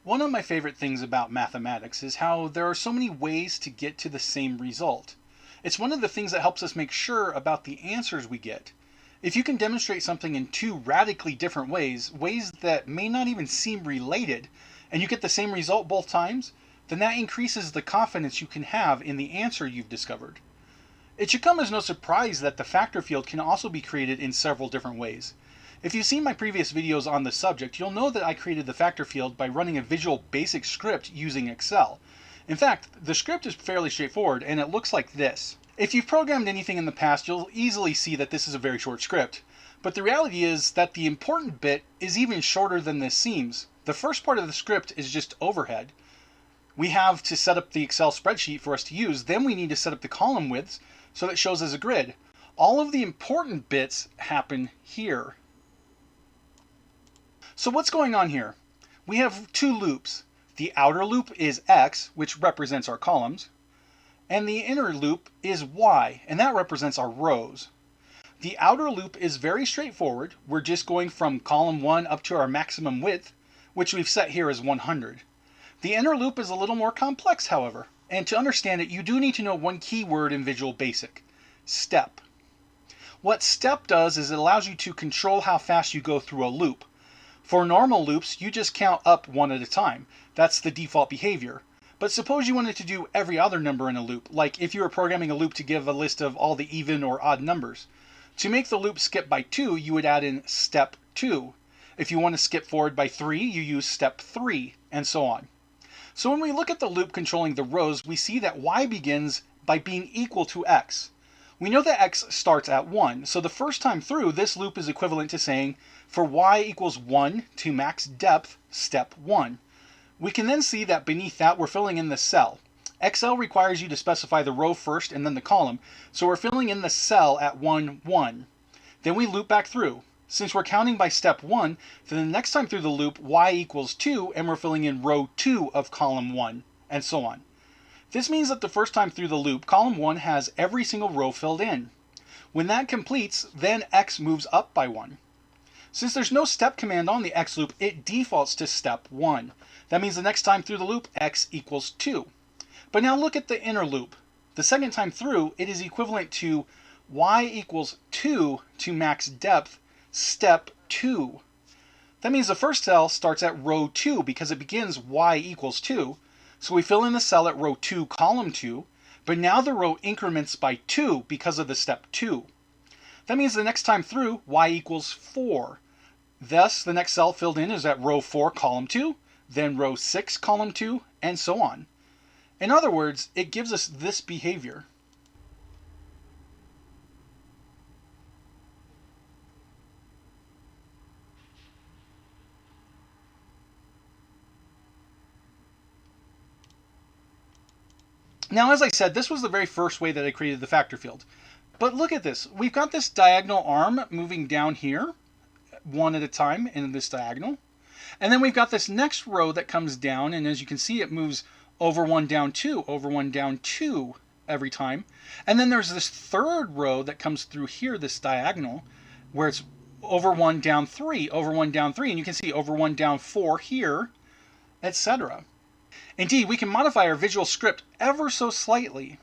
One of my favorite things about mathematics is how there are so many ways to get to the same result. It's one of the things that helps us make sure about the answers we get. If you can demonstrate something in two radically different ways, ways that may not even seem related, and you get the same result both times, then that increases the confidence you can have in the answer you've discovered. It should come as no surprise that the factor field can also be created in several different ways. If you've seen my previous videos on the subject, you'll know that I created the factor field by running a Visual Basic script using Excel. In fact, the script is fairly straightforward and it looks like this. If you've programmed anything in the past, you'll easily see that this is a very short script. But the reality is that the important bit is even shorter than this seems. The first part of the script is just overhead. We have to set up the Excel spreadsheet for us to use, then we need to set up the column widths so that it shows as a grid. All of the important bits happen here. So what's going on here? We have two loops. The outer loop is X, which represents our columns, and the inner loop is Y, and that represents our rows. The outer loop is very straightforward. We're just going from column 1 up to our maximum width, which we've set here as 100. The inner loop is a little more complex, however, and to understand it, you do need to know one key word in Visual Basic: step. What step does is it allows you to control how fast you go through a loop. For normal loops, you just count up one at a time. That's the default behavior. But suppose you wanted to do every other number in a loop, like if you were programming a loop to give a list of all the even or odd numbers. To make the loop skip by 2, you would add in step 2. If you want to skip forward by 3, you use step 3, and so on. So when we look at the loop controlling the rows, we see that Y begins by being equal to X. We know that X starts at 1, so the first time through, this loop is equivalent to saying, for Y equals 1 to max depth, step 1. We can then see that beneath that, we're filling in the cell. Excel requires you to specify the row first and then the column, so we're filling in the cell at 1, 1. Then we loop back through. Since we're counting by step 1, then the next time through the loop, Y equals 2, and we're filling in row 2 of column 1, and so on. This means that the first time through the loop, column 1 has every single row filled in. When that completes, then X moves up by 1. Since there's no step command on the X loop, it defaults to step 1. That means the next time through the loop, X equals 2. But now look at the inner loop. The second time through, it is equivalent to Y equals 2 to max depth, step 2. That means the first cell starts at row 2 because it begins Y equals 2. So we fill in the cell at row 2, column 2, but now the row increments by 2 because of the step 2. That means the next time through, Y equals 4. Thus, the next cell filled in is at row 4, column 2, then row 6, column 2, and so on. In other words, it gives us this behavior. Now, as I said, this was the very first way that I created the factor field. But look at this. We've got this diagonal arm moving down here, one at a time in this diagonal. And then we've got this next row that comes down, and as you can see, it moves over 1, down 2, over 1, down 2 every time. And then there's this third row that comes through here, this diagonal, where it's over 1, down 3, over 1, down 3, and you can see over 1, down 4 here, etc. Indeed, we can modify our visual script ever so slightly.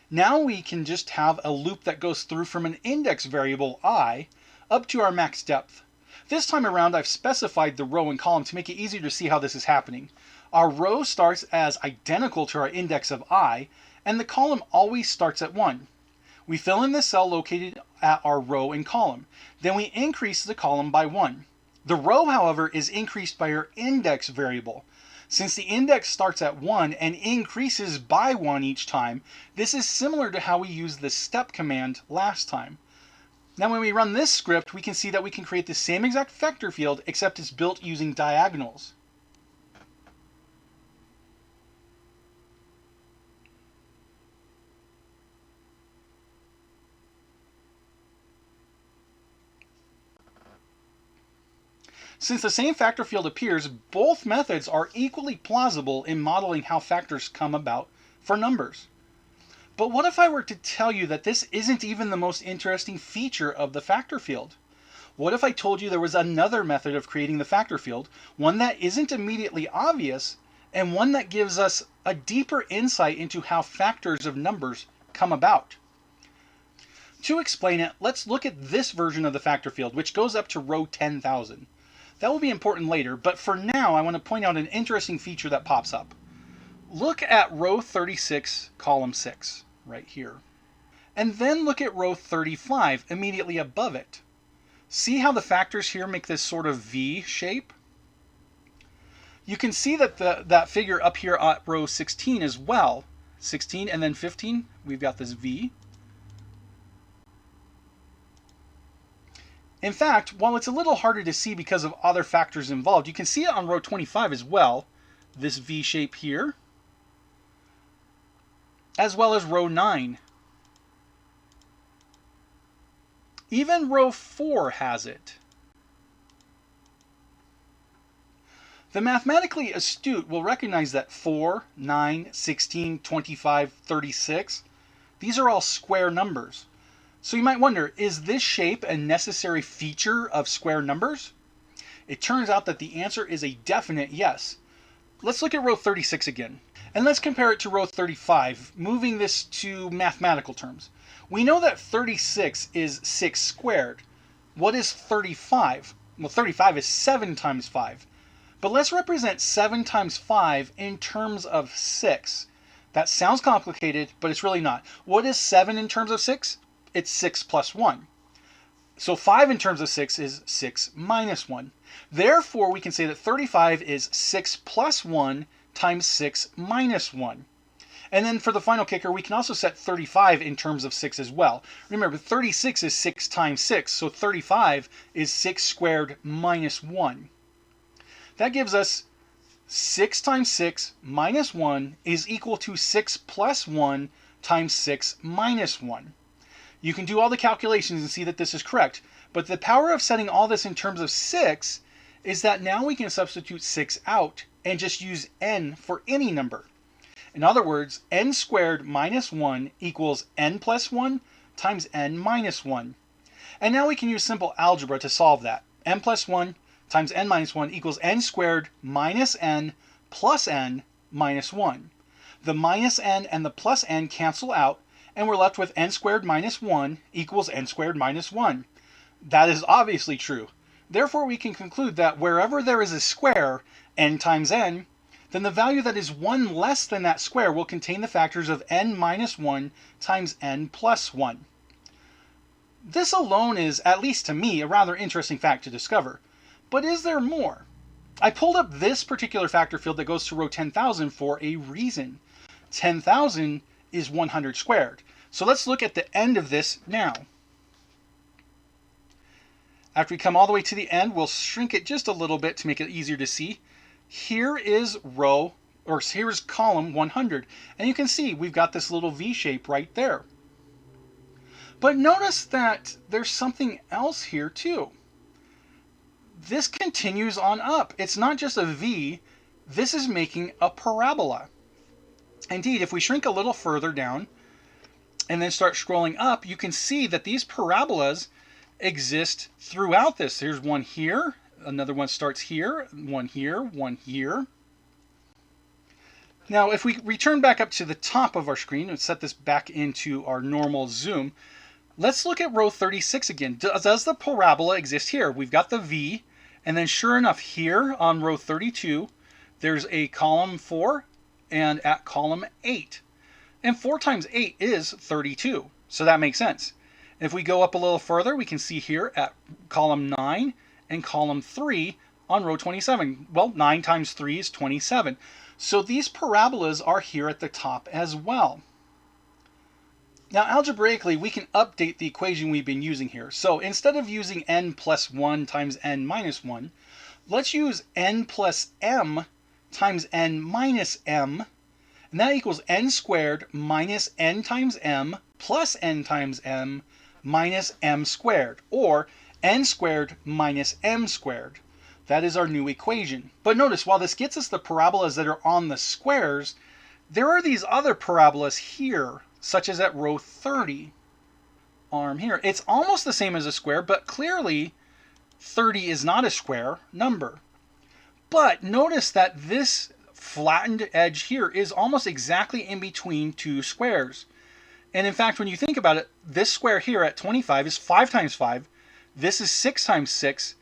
Now we can just have a loop that goes through from an index variable I up to our max depth. This time around, I've specified the row and column to make it easier to see how this is happening. Our row starts as identical to our index of I, and the column always starts at 1. We fill in the cell located at our row and column. Then we increase the column by 1. The row, however, is increased by our index variable. Since the index starts at 1 and increases by 1 each time, this is similar to how we used the step command last time. Now when we run this script, we can see that we can create the same exact vector field, except it's built using diagonals. Since the same factor field appears, both methods are equally plausible in modeling how factors come about for numbers. But what if I were to tell you that this isn't even the most interesting feature of the factor field? What if I told you there was another method of creating the factor field, one that isn't immediately obvious, and one that gives us a deeper insight into how factors of numbers come about? To explain it, let's look at this version of the factor field, which goes up to row 10,000. That will be important later, but for now I want to point out an interesting feature that pops up. Look at row 36, column 6, right here. And then look at row 35, immediately above it. See how the factors here make this sort of V shape? You can see that that figure up here at row 16 as well. 16 and then 15, we've got this V. In fact, while it's a little harder to see because of other factors involved, you can see it on row 25 as well, this V shape here, as well as row 9. Even row 4 has it. The mathematically astute will recognize that 4, 9, 16, 25, 36, these are all square numbers. So you might wonder, is this shape a necessary feature of square numbers? It turns out that the answer is a definite yes. Let's look at row 36 again. And let's compare it to row 35, moving this to mathematical terms. We know that 36 is 6 squared. What is 35? Well, 35 is 7 times 5. But let's represent 7 times 5 in terms of 6. That sounds complicated, but it's really not. What is 7 in terms of 6? It's 6 plus 1. So 5 in terms of 6 is 6 minus 1. Therefore, we can say that 35 is 6 plus 1 times 6 minus 1. And then for the final kicker, we can also set 35 in terms of 6 as well. Remember, 36 is 6 times 6, so 35 is 6 squared minus 1. That gives us 6 times 6 minus 1 is equal to 6 plus 1 times 6 minus 1. You can do all the calculations and see that this is correct, but the power of setting all this in terms of 6 is that now we can substitute 6 out and just use n for any number. In other words, n squared minus 1 equals n plus 1 times n minus 1. And now we can use simple algebra to solve that. N plus 1 times n minus 1 equals n squared minus n plus n minus 1. The minus n and the plus n cancel out, and we're left with n squared minus 1 equals n squared minus 1. That is obviously true. Therefore, we can conclude that wherever there is a square, n times n, then the value that is 1 less than that square will contain the factors of n minus 1 times n plus 1. This alone is, at least to me, a rather interesting fact to discover. But is there more? I pulled up this particular factor field that goes to row 10,000 for a reason. 10,000 is 100 squared. So let's look at the end of this now. After we come all the way to the end, we'll shrink it just a little bit to make it easier to see. Here is here's column 100. And you can see we've got this little V shape right there. But notice that there's something else here too. This continues on up. It's not just a V, this is making a parabola. Indeed, if we shrink a little further down and then start scrolling up, you can see that these parabolas exist throughout this. There's one here, another one starts here, one here, one here. Now, if we return back up to the top of our screen and set this back into our normal zoom, let's look at row 36 again. Does the parabola exist here? We've got the V, and then sure enough, here on row 32, there's a column 4, and at column 8. And 4 times 8 is 32, so that makes sense. If we go up a little further, we can see here at column 9 and column 3 on row 27. Well, 9 times 3 is 27. So these parabolas are here at the top as well. Now, algebraically, we can update the equation we've been using here. So instead of using n plus 1 times n minus 1, let's use n plus m times n minus m, and that equals n squared minus n times m plus n times m minus m squared, or n squared minus m squared. That is our new equation. But notice, while this gets us the parabolas that are on the squares, there are these other parabolas here, such as at row 30. Arm here. It's almost the same as a square, but clearly 30 is not a square number. But notice that this flattened edge here is almost exactly in between two squares. And in fact, when you think about it, this square here at 25 is 5 times 5. This is 6 times 6.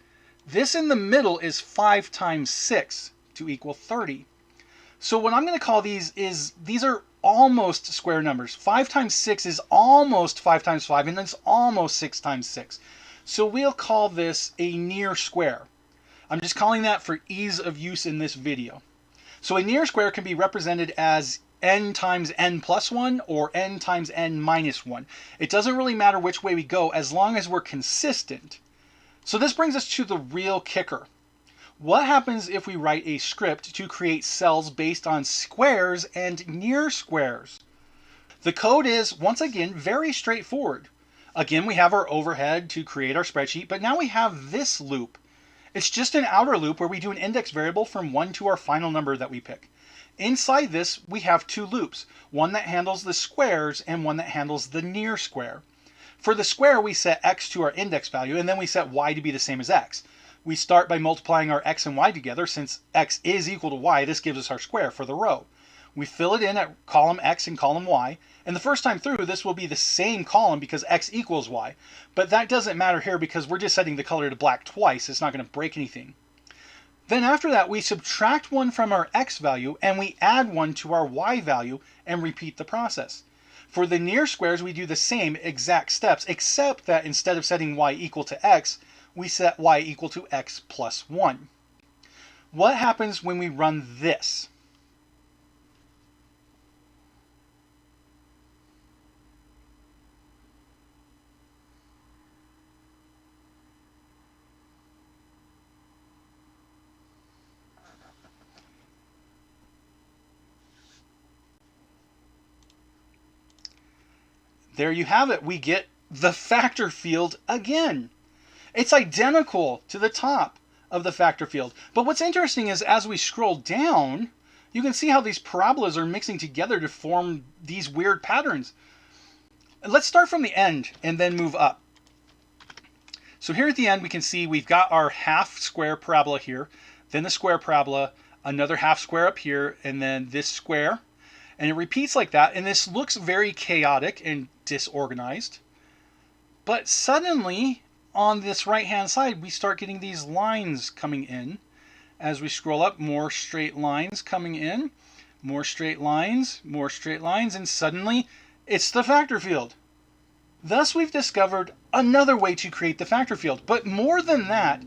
This in the middle is 5 times 6 to equal 30. So what I'm going to call these are almost square numbers. 5 times 6 is almost 5 times 5, and it's almost 6 times 6. So we'll call this a near square. I'm just calling that for ease of use in this video. So a near square can be represented as n times n plus 1 or n times n minus 1. It doesn't really matter which way we go as long as we're consistent. So this brings us to the real kicker. What happens if we write a script to create cells based on squares and near squares? The code is, once again, very straightforward. Again, we have our overhead to create our spreadsheet, but now we have this loop. It's just an outer loop where we do an index variable from 1 to our final number that we pick. Inside this, we have two loops, one that handles the squares and one that handles the near square. For the square, we set x to our index value, and then we set y to be the same as x. We start by multiplying our x and y together. Since x is equal to y, this gives us our square for the row. We fill it in at column x and column y, and the first time through, this will be the same column because x equals y. But that doesn't matter here because we're just setting the color to black twice. It's not going to break anything. Then after that, we subtract 1 from our x value, and we add 1 to our y value, and repeat the process. For the near squares, we do the same exact steps, except that instead of setting y equal to x, we set y equal to x plus 1. What happens when we run this? There you have it. We get the factor field again. It's identical to the top of the factor field. But what's interesting is as we scroll down, you can see how these parabolas are mixing together to form these weird patterns. Let's start from the end and then move up. So here at the end, we can see we've got our half square parabola here, then the square parabola, another half square up here, and then this square. And it repeats like that, and this looks very chaotic and disorganized. But suddenly, on this right-hand side, we start getting these lines coming in. As we scroll up, more straight lines coming in, more straight lines, and suddenly, it's the factor field. Thus, we've discovered another way to create the factor field. But more than that,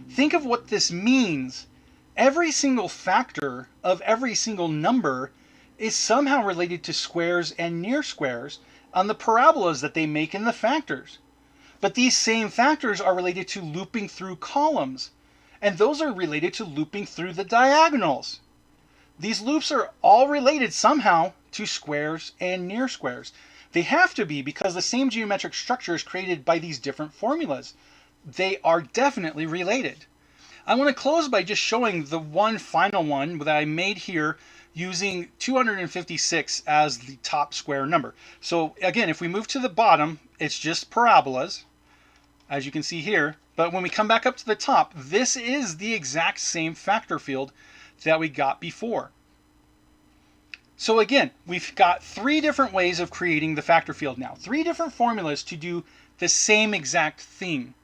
think of what this means. Every single factor of every single number is somehow related to squares and near squares on the parabolas that they make in the factors. But these same factors are related to looping through columns, and those are related to looping through the diagonals. These loops are all related somehow to squares and near squares. They have to be because the same geometric structure is created by these different formulas. They are definitely related. I want to close by just showing the one final one that I made here using 256 as the top square number. So again, if we move to the bottom, it's just parabolas, as you can see here. But when we come back up to the top, this is the exact same factor field that we got before. So again, we've got 3 different ways of creating the factor field now. 3 different formulas to do the same exact thing.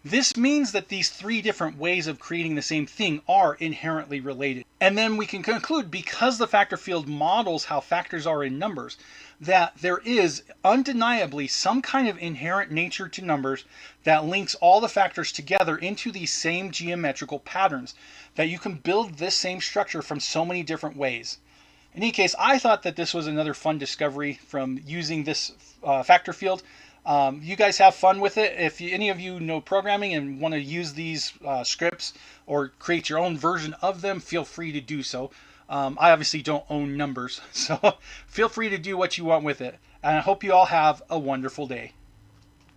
This means that these 3 different ways of creating the same thing are inherently related. And then we can conclude, because the factor field models how factors are in numbers, that there is undeniably some kind of inherent nature to numbers that links all the factors together into these same geometrical patterns, that you can build this same structure from so many different ways. In any case, I thought that this was another fun discovery from using this factor field. You guys have fun with it. If any of you know programming and want to use these scripts or create your own version of them, feel free to do so. I obviously don't own numbers, so feel free to do what you want with it. And I hope you all have a wonderful day.